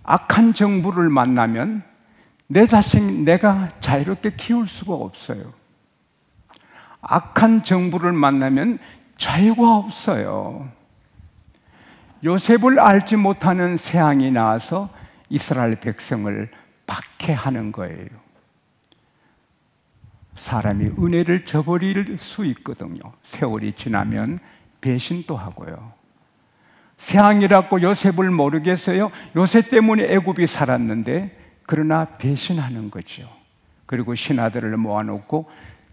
악한 정부를 만나면 내 자신 내가 자유롭게 키울 수가 없어요. 악한 정부를 만나면 자유가 없어요. 요셉을 알지 못하는 새앙이 나와서 이스라엘 백성을 박해하는 거예요. 사람이 은혜를 저버릴 수 있거든요. 세월이 지나면 배신도 하고요. 새앙이라고 요셉을 모르겠어요? 요셉 때문에 애굽이 살았는데 그러나 배신하는 거죠. 그리고 신하들을 모아놓고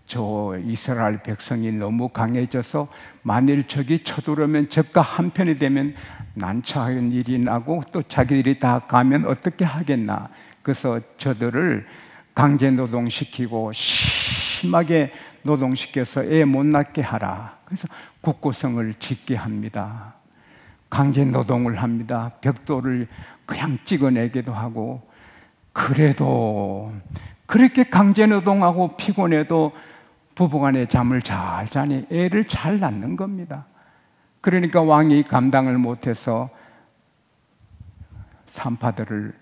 저 이스라엘 백성이 너무 강해져서 만일 적이 쳐들어오면 적과 한편이 되면 난처한 일이 나고 또 자기들이 다 가면 어떻게 하겠나. 그래서 저들을 강제 노동시키고 심하게 노동시켜서 애 못 낳게 하라. 그래서 국고성을 짓게 합니다. 강제 노동을 합니다. 벽돌을 그냥 찍어내기도 하고. 그래도 그렇게 강제 노동하고 피곤해도 부부간에 잠을 잘 자니 애를 잘 낳는 겁니다. 그러니까 왕이 감당을 못해서 산파들을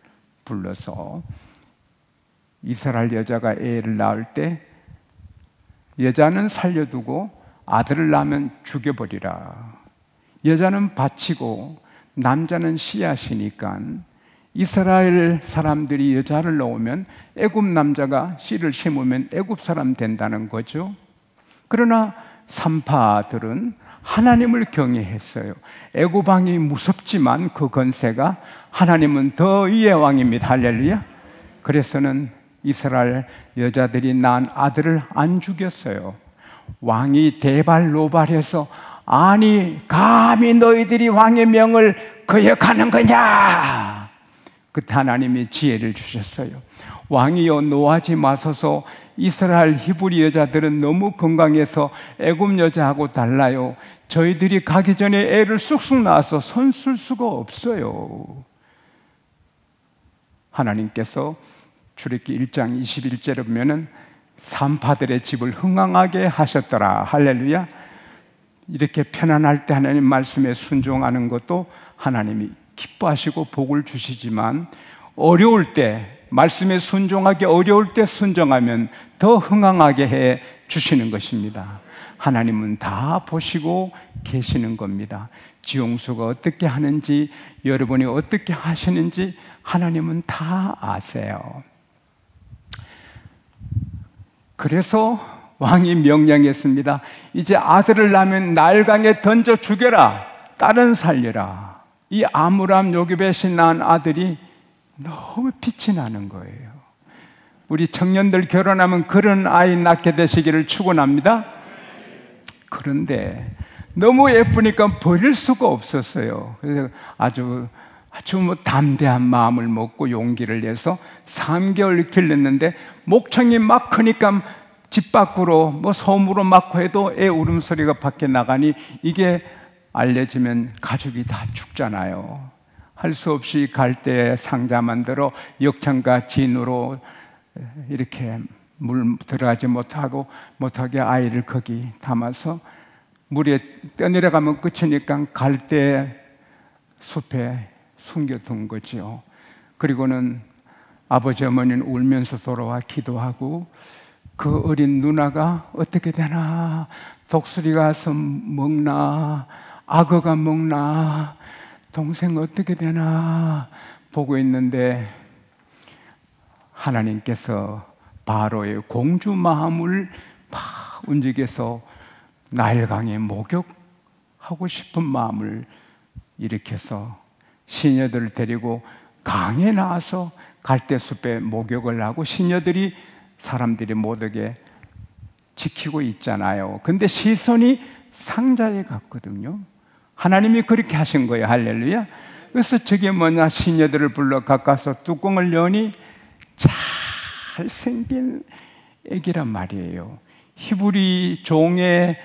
불러서 이스라엘 여자가 애를 낳을 때 여자는 살려두고 아들을 낳으면 죽여버리라. 여자는 바치고 남자는 씨앗이니까 이스라엘 사람들이 여자를 낳으면 애굽 남자가 씨를 심으면 애굽 사람 된다는 거죠. 그러나 산파들은 하나님을 경외했어요. 애굽 왕이 무섭지만 그 건세가 하나님은 더 위의 왕입니다. 할렐루야. 그래서는 이스라엘 여자들이 낳은 아들을 안 죽였어요. 왕이 대발노발해서 아니 감히 너희들이 왕의 명을 거역하는 거냐. 그때 하나님이 지혜를 주셨어요. 왕이여 노하지 마소서. 이스라엘 히브리 여자들은 너무 건강해서 애굽 여자하고 달라요. 저희들이 가기 전에 애를 쑥쑥 낳아서 손 쓸 수가 없어요. 하나님께서 출애굽기 1장 21절에 보면은 산파들의 집을 흥왕하게 하셨더라. 할렐루야. 이렇게 편안할 때 하나님 말씀에 순종하는 것도 하나님이 기뻐하시고 복을 주시지만 어려울 때 말씀에 순종하기 어려울 때 순종하면 더 흥왕하게 해 주시는 것입니다. 하나님은 다 보시고 계시는 겁니다. 지용수가 어떻게 하는지 여러분이 어떻게 하시는지 하나님은 다 아세요. 그래서 왕이 명령했습니다. 이제 아들을 낳으면 나일강에 던져 죽여라. 딸은 살려라. 이 아므람 요기벳이 낳은 아들이 너무 빛이 나는 거예요. 우리 청년들 결혼하면 그런 아이 낳게 되시기를 축원합니다. 그런데 너무 예쁘니까 버릴 수가 없었어요. 그래서 아주 담대한 마음을 먹고 용기를 내서 3개월 길렀는데 목청이 막 크니까 집 밖으로 소음으로 막고 해도 애 울음소리가 밖에 나가니 이게 알려지면 가족이 다 죽잖아요. 할 수 없이 갈대 상자 만들어 역청과 진으로 이렇게 물 들어가지 못하게 아이를 거기 담아서 물에 떠내려가면 끝이니까 갈대 숲에 숨겨둔 거죠. 그리고는 아버지 어머니는 울면서 돌아와 기도하고 그 어린 누나가 어떻게 되나, 독수리가 와서 먹나, 악어가 먹나, 동생 어떻게 되나 보고 있는데 하나님께서 바로의 공주 마음을 막 움직여서 나일강에 목욕하고 싶은 마음을 일으켜서 시녀들을 데리고 강에 나와서 갈대숲에 목욕을 하고 시녀들이 사람들이 못 오게 지키고 있잖아요. 근데 시선이 상자에 갔거든요. 하나님이 그렇게 하신 거예요. 할렐루야. 그래서 저게 뭐냐, 시녀들을 불러 가까서 뚜껑을 여니 잘생긴 애기란 말이에요. 히브리 종의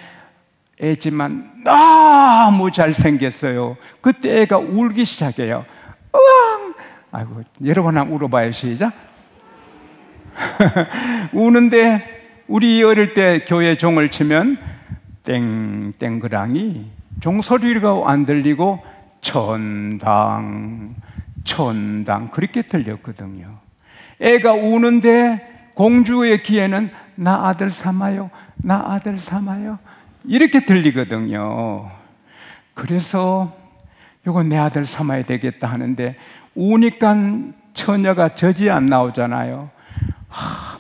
애지만 너무 잘생겼어요. 그때 애가 울기 시작해요. 으앙! 아이고, 여러분 한번 울어봐요. 시작. 우는데 우리 어릴 때 교회 종을 치면 땡땡그랑이 종소리가 안 들리고 천당 천당 그렇게 들렸거든요. 애가 우는데 공주의 귀에는 나 아들 삼아요, 나 아들 삼아요 이렇게 들리거든요. 그래서 이거 내 아들 삼아야 되겠다 하는데 우니까 처녀가 젖이 안 나오잖아요.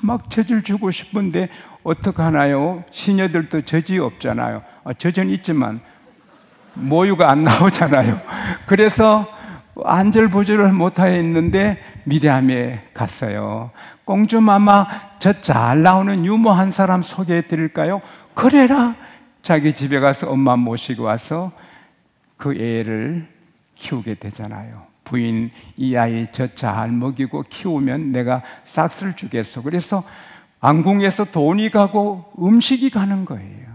막 젖을 주고 싶은데 어떡하나요? 시녀들도 젖이 없잖아요. 젖은 있지만 모유가 안 나오잖아요. 그래서 안절부절을 못하였는데 미리암에 갔어요. 공주마마, 저 잘 나오는 유모한 사람 소개해 드릴까요? 그래라. 자기 집에 가서 엄마 모시고 와서 그 애를 키우게 되잖아요. 부인, 이 아이 저 잘 먹이고 키우면 내가 싹쓸 주겠어. 그래서 왕궁에서 돈이 가고 음식이 가는 거예요.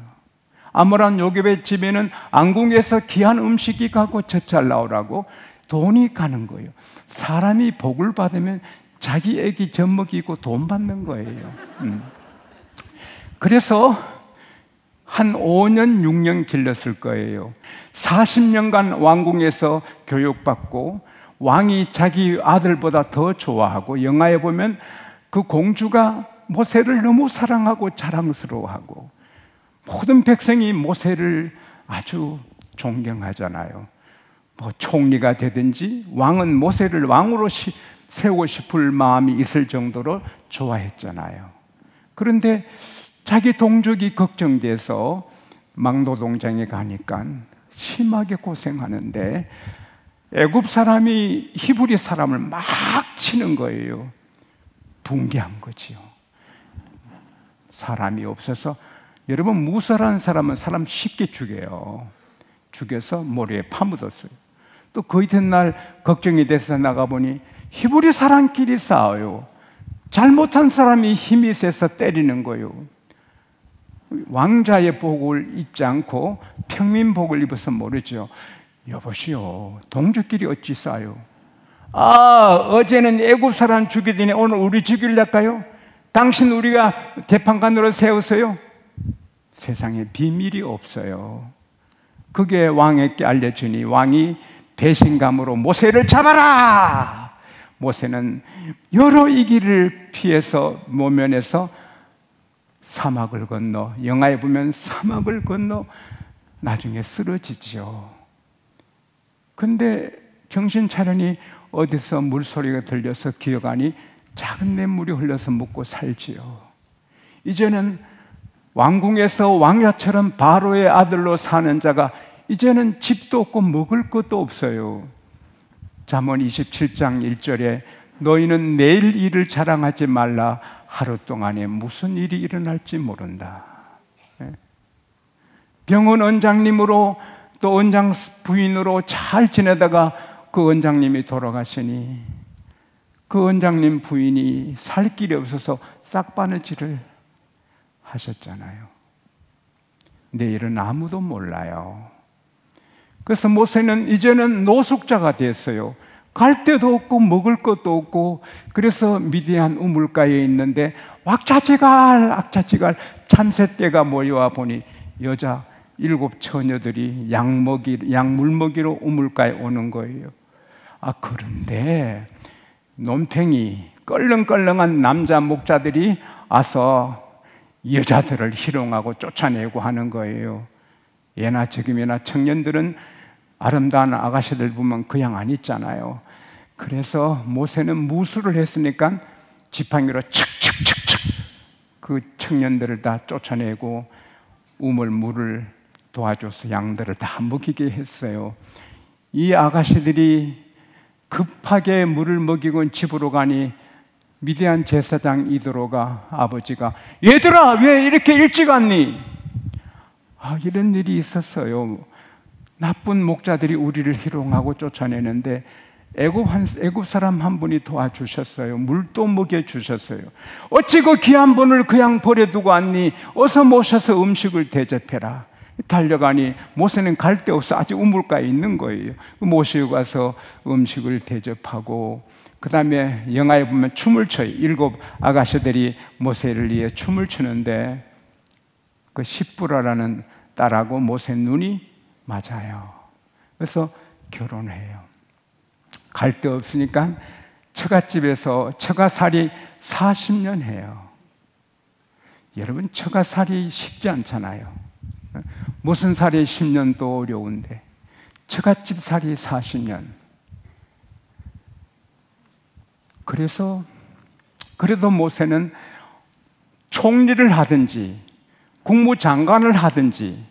아므란 요괴의 집에는 왕궁에서 귀한 음식이 가고 젖잘 나오라고 돈이 가는 거예요. 사람이 복을 받으면 자기 애기 젖 먹이고 돈 받는 거예요. 그래서 한 5년, 6년 길렀을 거예요. 40년간 왕궁에서 교육받고 왕이 자기 아들보다 더 좋아하고, 영화에 보면 그 공주가 모세를 너무 사랑하고 자랑스러워하고 모든 백성이 모세를 아주 존경하잖아요. 뭐 총리가 되든지 왕은 모세를 왕으로 세우고 싶을 마음이 있을 정도로 좋아했잖아요. 그런데 자기 동족이 걱정돼서 막노동장에 가니까 심하게 고생하는데 애굽 사람이 히브리 사람을 막 치는 거예요. 붕괴한 거지요. 사람이 없어서, 여러분 무설한 사람은 사람 쉽게 죽여요. 죽여서 모래에 파묻었어요. 또 그 이튿날 걱정이 돼서 나가보니 히브리 사람끼리 싸워요. 잘못한 사람이 힘이 세서 때리는 거예요. 왕자의 복을 입지 않고 평민복을 입어서 모르죠. 여보시오, 동족끼리 어찌 싸요? 어제는 애굽 사람 죽이더니 오늘 우리 죽일랄까요? 당신 우리가 재판관으로 세우세요? 세상에 비밀이 없어요. 그게 왕에게 알려주니 왕이 배신감으로 모세를 잡아라! 모세는 여러 이 길을 피해서 모면에서 사막을 건너, 영화에 보면 사막을 건너 나중에 쓰러지죠. 근데 정신 차려니 어디서 물소리가 들려서 기어가니 작은 냇물이 흘러서 먹고 살지요. 이제는 왕궁에서 왕자처럼 바로의 아들로 사는 자가 이제는 집도 없고 먹을 것도 없어요. 잠언 27장 1절에 너희는 내일 일을 자랑하지 말라. 하루 동안에 무슨 일이 일어날지 모른다. 병원 원장님으로 또 원장 부인으로 잘 지내다가 그 원장님이 돌아가시니 그 원장님 부인이 살 길이 없어서 싹바느질을 하셨잖아요. 내일은 아무도 몰라요. 그래서 모세는 이제는 노숙자가 됐어요. 갈 데도 없고 먹을 것도 없고, 그래서 미디안 우물가에 있는데 악자지갈 참새떼가 모여와 보니 여자 7 처녀들이 약물 먹이로 우물가에 오는 거예요. 그런데 논팽이 껄렁껄렁한 남자 목자들이 와서 여자들을 희롱하고 쫓아내고 하는 거예요. 예나 지금이나 청년들은 아름다운 아가씨들 보면 그냥 안 있잖아요. 그래서 모세는 무술을 했으니까 지팡이로 척척척척 그 청년들을 다 쫓아내고 물을 도와줘서 양들을 다 먹이게 했어요. 이 아가씨들이 급하게 물을 먹이고 집으로 가니 미디안 제사장 이드로가 아버지가 얘들아 왜 이렇게 일찍 왔니? 이런 일이 있었어요. 나쁜 목자들이 우리를 희롱하고 쫓아내는데 애굽 사람 한 분이 도와주셨어요. 물도 먹여주셨어요. 어찌 그 귀한 분을 그냥 버려두고 왔니? 어서 모셔서 음식을 대접해라. 달려가니 모세는 갈 데 없어 아직 우물가에 있는 거예요. 모시고 가서 음식을 대접하고, 그 다음에 영화에 보면 춤을 춰요. 7 아가씨들이 모세를 위해 춤을 추는데 그 십부라라는 딸하고 모세 눈이 맞아요. 그래서 결혼해요. 갈 데 없으니까 처갓집에서 처가살이 40년 해요. 여러분, 처가살이 쉽지 않잖아요. 무슨 살이 10년도 어려운데 처갓집 살이 40년. 그래도 모세는 총리를 하든지 국무장관을 하든지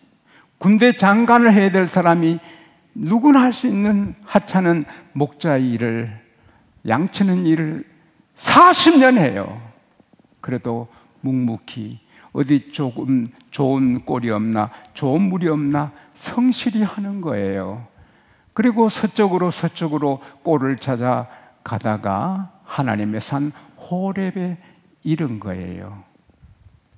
군대 장관을 해야 될 사람이 누구나 할 수 있는 하찮은 목자의 일을, 양치는 일을 40년 해요. 그래도 묵묵히 어디 조금 좋은 꼴이 없나, 좋은 물이 없나 성실히 하는 거예요. 그리고 서쪽으로 꼴을 찾아 가다가 하나님의 산 호렙에 이른 거예요.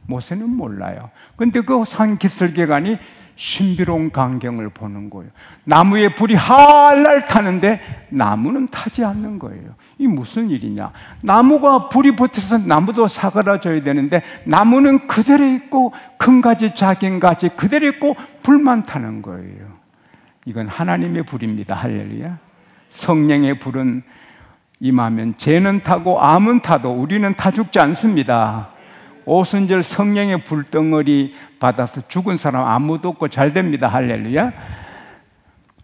모세는 몰라요. 근데 그 산 기슭에가니 신비로운 광경을 보는 거예요. 나무에 불이 활활 타는데 나무는 타지 않는 거예요. 이 무슨 일이냐? 나무가 불이 붙어서 나무도 사그라져야 되는데 나무는 그대로 있고 큰 가지 작은 가지 그대로 있고 불만 타는 거예요. 이건 하나님의 불입니다. 할렐루야. 성령의 불은 임하면 죄는 타고 암은 타도 우리는 타 죽지 않습니다. 오순절 성령의 불덩어리 받아서 죽은 사람 아무도 없고 잘 됩니다. 할렐루야.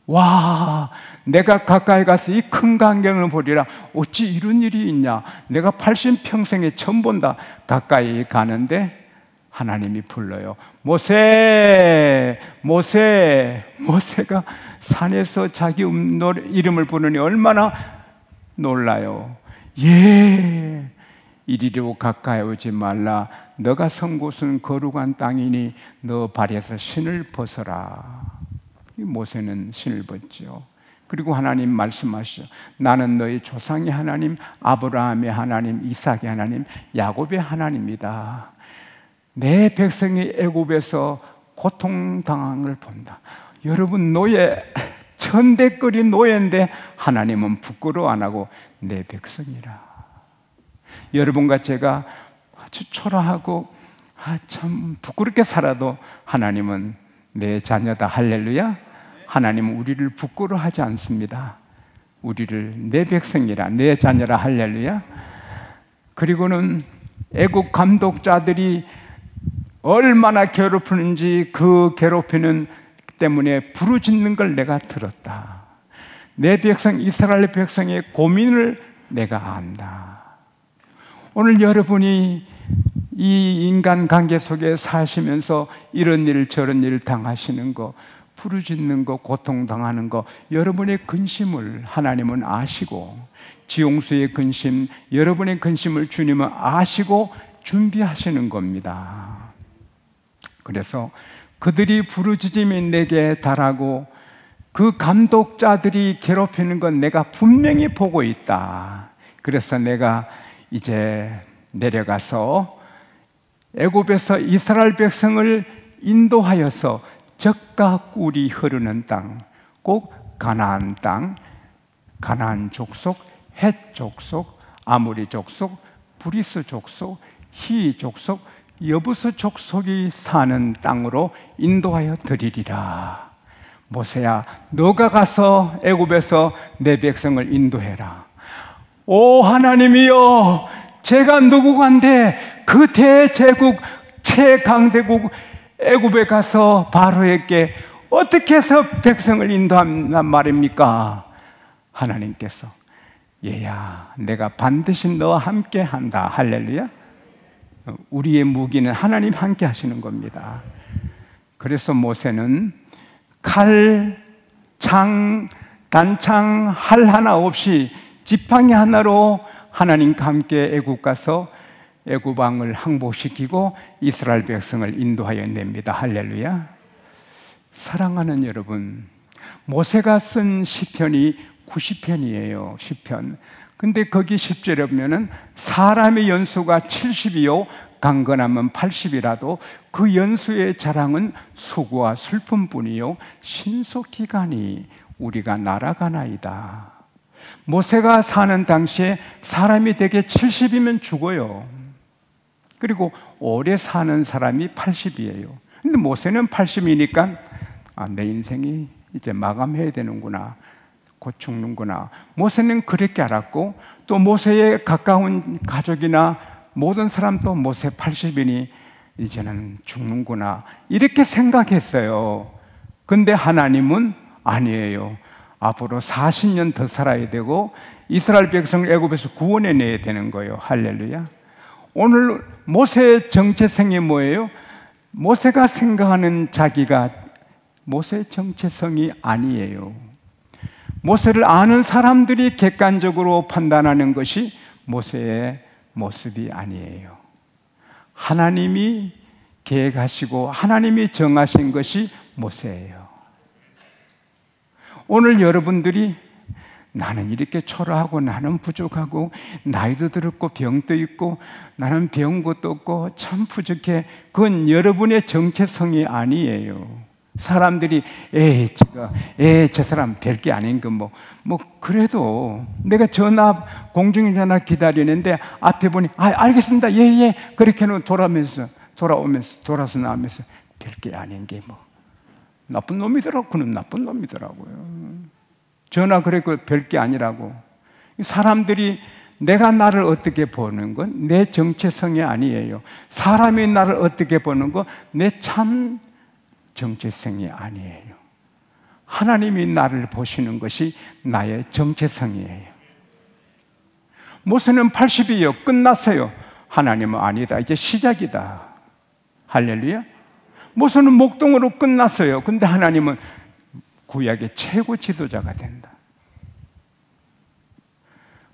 와, 내가 가까이 가서 이 큰 광경을 보리라. 어찌 이런 일이 있냐? 내가 80평생에 처음 본다. 가까이 가는데 하나님이 불러요. 모세, 모세. 모세가 산에서 자기 이름을 부르니 얼마나 놀라요. 예, 이리로 가까이 오지 말라. 너가 선 곳은 거룩한 땅이니 너 발에서 신을 벗어라. 모세는 신을 벗죠. 그리고 하나님 말씀하시죠. 나는 너희 조상의 하나님, 아브라함의 하나님, 이삭의 하나님, 야곱의 하나님이다. 내 백성이 애굽에서 고통당함을 본다. 여러분, 노예, 천대거리 노예인데 하나님은 부끄러워 안 하고 내 백성이라. 여러분과 제가 아주 초라하고 참 부끄럽게 살아도 하나님은 내 자녀다. 할렐루야. 하나님은 우리를 부끄러워하지 않습니다. 우리를 내 백성이라, 내 자녀라. 할렐루야. 그리고는 애국 감독자들이 얼마나 괴롭히는지 그 괴롭히는 때문에 부르짖는 걸 내가 들었다. 내 백성 이스라엘 백성의 고민을 내가 안다. 오늘 여러분이 이 인간관계 속에 사시면서 이런 일 저런 일 당하시는 거, 부르짖는 거, 고통당하는 거, 여러분의 근심을 하나님은 아시고, 지용수의 근심, 여러분의 근심을 주님은 아시고 준비하시는 겁니다. 그래서 그들이 부르짖음이 내게 달하고 그 감독자들이 괴롭히는 건 내가 분명히 보고 있다. 그래서 내가 이제 내려가서 애굽에서 이스라엘 백성을 인도하여서 젖과 꿀이 흐르는 땅, 꼭 가나안 땅, 가나안 족속, 헷 족속, 아모리 족속, 브리스 족속, 히 족속, 여부스 족속이 사는 땅으로 인도하여 드리리라. 모세야, 너가 가서 애굽에서 내 백성을 인도해라. 오 하나님이여, 제가 누구간데 그 대제국 최강대국 애굽에 가서 바로에게 어떻게 해서 백성을 인도한단 말입니까? 하나님께서 얘야, 내가 반드시 너와 함께 한다. 할렐루야. 우리의 무기는 하나님 함께 하시는 겁니다. 그래서 모세는 칼, 창, 단창, 활 하나 없이 지팡이 하나로 하나님과 함께 애굽 가서 애굽 왕을 항복시키고 이스라엘 백성을 인도하여 냅니다. 할렐루야. 사랑하는 여러분, 모세가 쓴 시편이 90편이에요. 시편. 근데 거기 10절에 보면은 사람의 연수가 70이요 강건하면 80이라도 그 연수의 자랑은 수고와 슬픔뿐이요 신속히 가니 우리가 날아가나이다. 모세가 사는 당시에 사람이 대개 70이면 죽어요. 그리고 오래 사는 사람이 80이에요. 근데 모세는 80이니까 내 인생이 이제 마감해야 되는구나. 곧 죽는구나. 모세는 그렇게 알았고, 또 모세에 가까운 가족이나 모든 사람도 모세 80인이 이제는 죽는구나, 이렇게 생각했어요. 근데 하나님은 아니에요. 앞으로 40년 더 살아야 되고 이스라엘 백성을 애굽에서 구원해내야 되는 거예요. 할렐루야. 오늘 모세의 정체성이 뭐예요? 모세가 생각하는 자기가 모세의 정체성이 아니에요. 모세를 아는 사람들이 객관적으로 판단하는 것이 모세의 모습이 아니에요. 하나님이 계획하시고 하나님이 정하신 것이 모세예요. 오늘 여러분들이 나는 이렇게 초라하고 나는 부족하고 나이도 들었고 병도 있고 나는 배운 것도 없고 참 부족해, 그건 여러분의 정체성이 아니에요. 사람들이 저 사람 별게 아닌 거 뭐 그래도 내가 공중전화 기다리는데 앞에 보니 알겠습니다, 예 그렇게는 돌아서 나오면서 별게 아닌 게 뭐 나쁜 놈이더라고. 그는 나쁜 놈이더라고요. 전화 그랬고 별게 아니라고. 사람들이 내가 나를 어떻게 보는 건 내 정체성이 아니에요. 사람이 나를 어떻게 보는 건 내 참 정체성이 아니에요. 하나님이 나를 보시는 것이 나의 정체성이에요. 모세는 80이요. 끝났어요. 하나님은 아니다. 이제 시작이다. 할렐루야. 모세는 목동으로 끝났어요. 근데 하나님은 구약의 최고 지도자가 된다.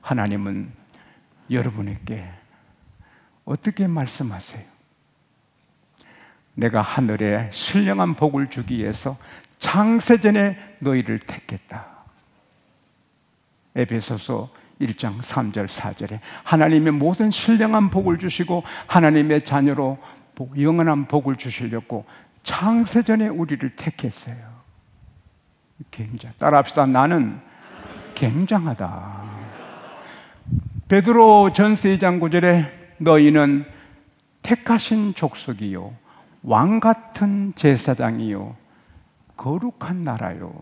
하나님은 여러분에게 어떻게 말씀하세요? 내가 하늘에 신령한 복을 주기 위해서 창세전에 너희를 택했다. 에베소서 1장 3절 4절에 하나님의 모든 신령한 복을 주시고 하나님의 자녀로 영원한 복을 주시려고 창세전에 우리를 택했어요. 따라합시다. 나는 굉장하다. 베드로 전서 2장 9절에 너희는 택하신 족속이요 왕 같은 제사장이요 거룩한 나라요.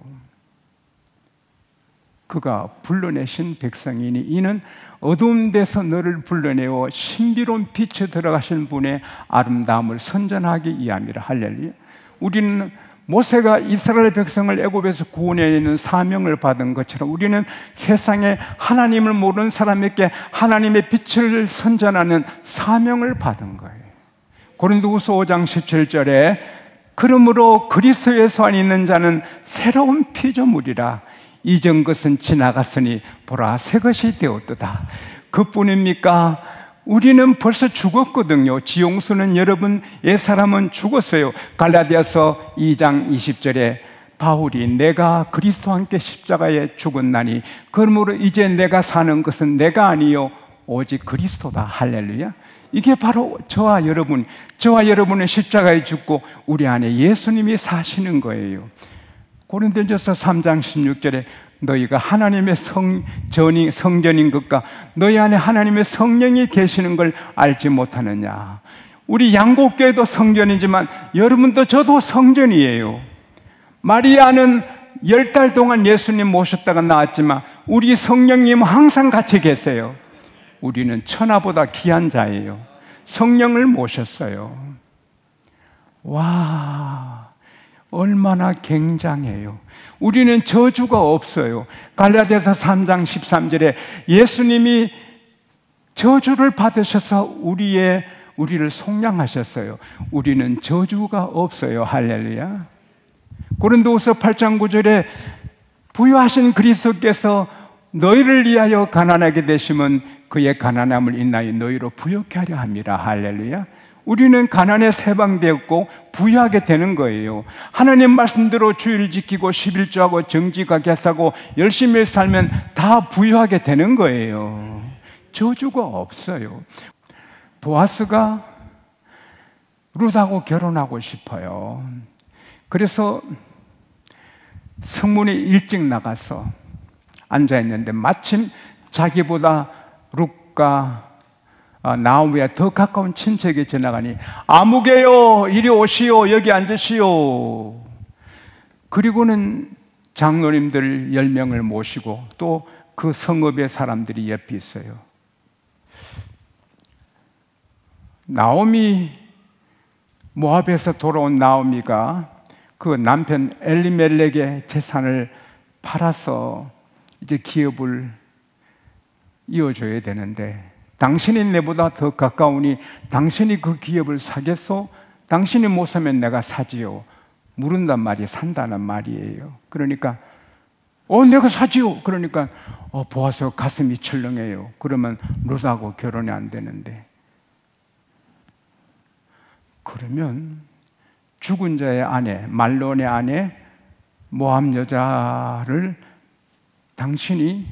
그가 불러내신 백성이니 이는 어두운 데서 너를 불러내어 신비로운 빛에 들어가신 분의 아름다움을 선전하기 위함이라. 할렐루야. 우리는 모세가 이스라엘 백성을 애굽에서 구원해내는 사명을 받은 것처럼 우리는 세상에 하나님을 모르는 사람에게 하나님의 빛을 선전하는 사명을 받은 거예요. 고린도후서 5장 17절에 그러므로 그리스도에서 안 있는 자는 새로운 피조물이라 이전 것은 지나갔으니 보라 새 것이 되었도다. 그뿐입니까? 우리는 벌써 죽었거든요. 지용수는 여러분 옛사람은 죽었어요. 갈라디아서 2장 20절에 바울이 내가 그리스도와 함께 십자가에 죽었나니 그러므로 이제 내가 사는 것은 내가 아니요 오직 그리스도다. 할렐루야. 이게 바로 저와 여러분의 십자가에 죽고 우리 안에 예수님이 사시는 거예요. 고린도전서 3장 16절에 너희가 하나님의 성전인 것과 너희 안에 하나님의 성령이 계시는 걸 알지 못하느냐. 우리 양곡교회도 성전이지만 여러분도 저도 성전이에요. 마리아는 10달 동안 예수님 모셨다가 나왔지만 우리 성령님은 항상 같이 계세요. 우리는 천하보다 귀한 자예요. 성령을 모셨어요. 와, 얼마나 굉장해요. 우리는 저주가 없어요. 갈라디아서 3장 13절에 예수님이 저주를 받으셔서 우리를 속량하셨어요. 우리는 저주가 없어요. 할렐루야. 고린도후서 8장 9절에 부유하신 그리스도께서 너희를 위하여 가난하게 되시면 그의 가난함을 인하여 너희로 부욕케 하려 함이라. 할렐루야. 우리는 가난에 해방되었고 부유하게 되는 거예요. 하나님 말씀대로 주의를 지키고 11조하고 정직하게 계사고 열심히 살면 다 부유하게 되는 거예요. 저주가 없어요. 보아스가 룻하고 결혼하고 싶어요. 그래서 성문에 일찍 나가서 앉아있는데 마침 자기보다 룻과 나오미와 더 가까운 친척이 지나가니 아무개요 이리 오시오 여기 앉으시오. 그리고는 장로님들 10명을 모시고 또 그 성읍의 사람들이 옆에 있어요. 나오미, 모압에서 돌아온 나오미가 그 남편 엘리멜렉의 재산을 팔아서 이제 기업을 이어줘야 되는데, 당신이 내보다 더 가까우니 당신이 그 기업을 사겠소? 당신이 못 사면 내가 사지요. 물은단 말이 산다는 말이에요. 그러니까 내가 사지요. 그러니까 보아서 가슴이 철렁해요. 그러면 룻하고 결혼이 안 되는데, 그러면 죽은 자의 아내, 말론의 아내 모압 여자를 당신이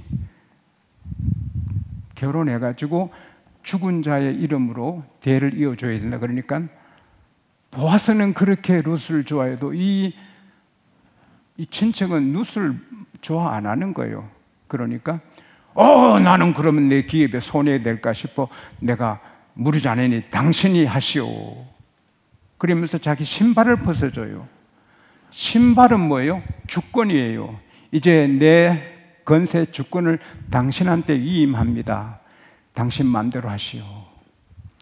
결혼해가지고 죽은 자의 이름으로 대를 이어줘야 된다. 그러니까 보아스는 그렇게 룻을 좋아해도 이 친척은 룻을 좋아 안 하는 거예요. 그러니까 나는 그러면 내 기업에 손해야 될까 싶어 내가 무르지 않으니 당신이 하시오. 그러면서 자기 신발을 벗어줘요. 신발은 뭐예요? 주권이에요. 이제 내 건세 주권을 당신한테 위임합니다. 당신 마음대로 하시오.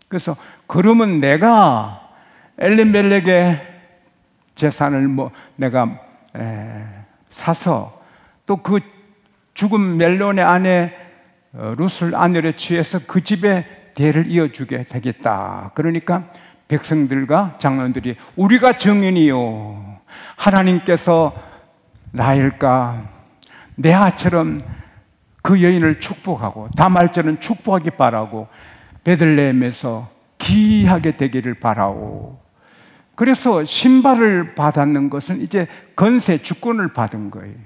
그래서 그러면 내가 엘리멜렉의 재산을 내가 사서 또 그 죽은 멜론의 아내 룻을 아내로 취해서 그 집에 대를 이어주게 되겠다. 그러니까 백성들과 장로들이 우리가 증인이요, 하나님께서 나일까 레아처럼 그 여인을 축복하고 다말처럼 축복하기 바라고 베들레헴에서 귀하게 되기를 바라오. 그래서 신발을 받았는 것은 이제 건세 주권을 받은 거예요.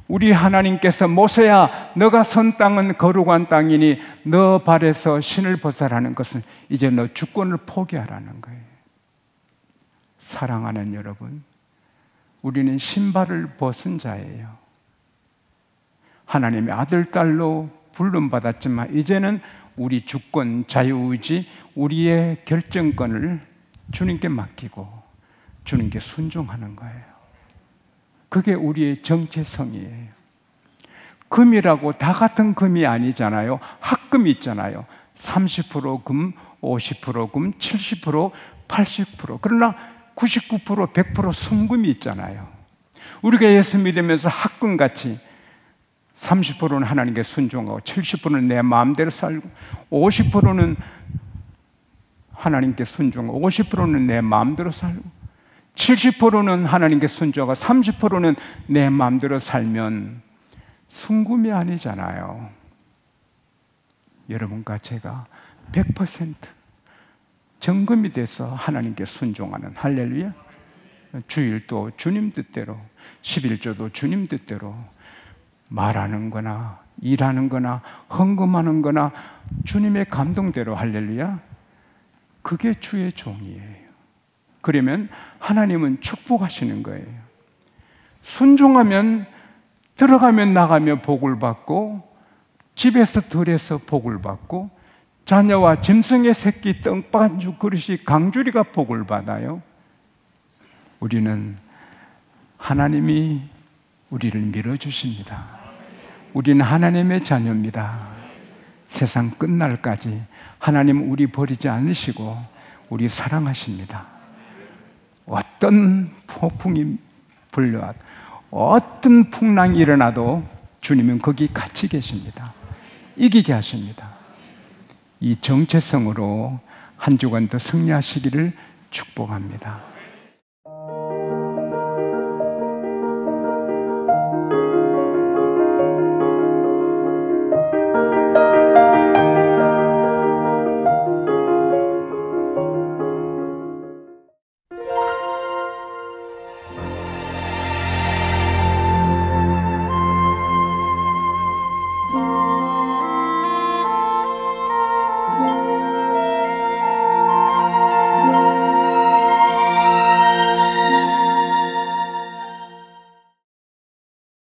우리 하나님께서 모세야 너가 선 땅은 거룩한 땅이니 너 발에서 신을 벗어라는 것은 이제 너 주권을 포기하라는 거예요. 사랑하는 여러분, 우리는 신발을 벗은 자예요. 하나님의 아들, 딸로 부름받았지만 이제는 우리 주권, 자유의지, 우리의 결정권을 주님께 맡기고 주님께 순종하는 거예요. 그게 우리의 정체성이에요. 금이라고 다 같은 금이 아니잖아요. 합금이 있잖아요. 30% 금, 50% 금, 70%, 80%. 그러나 99%, 100% 순금이 있잖아요. 우리가 예수 믿으면서 합금같이 30%는 하나님께 순종하고 70%는 내 마음대로 살고 50%는 하나님께 순종하고 50%는 내 마음대로 살고 70%는 하나님께 순종하고 30%는 내 마음대로 살면 순금이 아니잖아요. 여러분과 제가 100% 정금이 돼서 하나님께 순종하는, 할렐루야. 주일도 주님 뜻대로, 11조도 주님 뜻대로 말하는 거나 일하는 거나 헌금하는 거나 주님의 감동대로, 할렐루야. 그게 주의 종이에요. 그러면 하나님은 축복하시는 거예요. 순종하면 들어가면 나가면 복을 받고, 집에서 들에서 복을 받고, 자녀와 짐승의 새끼 떡반죽 그릇이 강주리가 복을 받아요. 우리는 하나님이 우리를 밀어주십니다. 우리는 하나님의 자녀입니다. 세상 끝날까지 하나님 우리 버리지 않으시고 우리 사랑하십니다. 어떤 폭풍이 불려와도, 어떤 풍랑이 일어나도 주님은 거기 같이 계십니다. 이기게 하십니다. 이 정체성으로 한 주간 더 승리하시기를 축복합니다.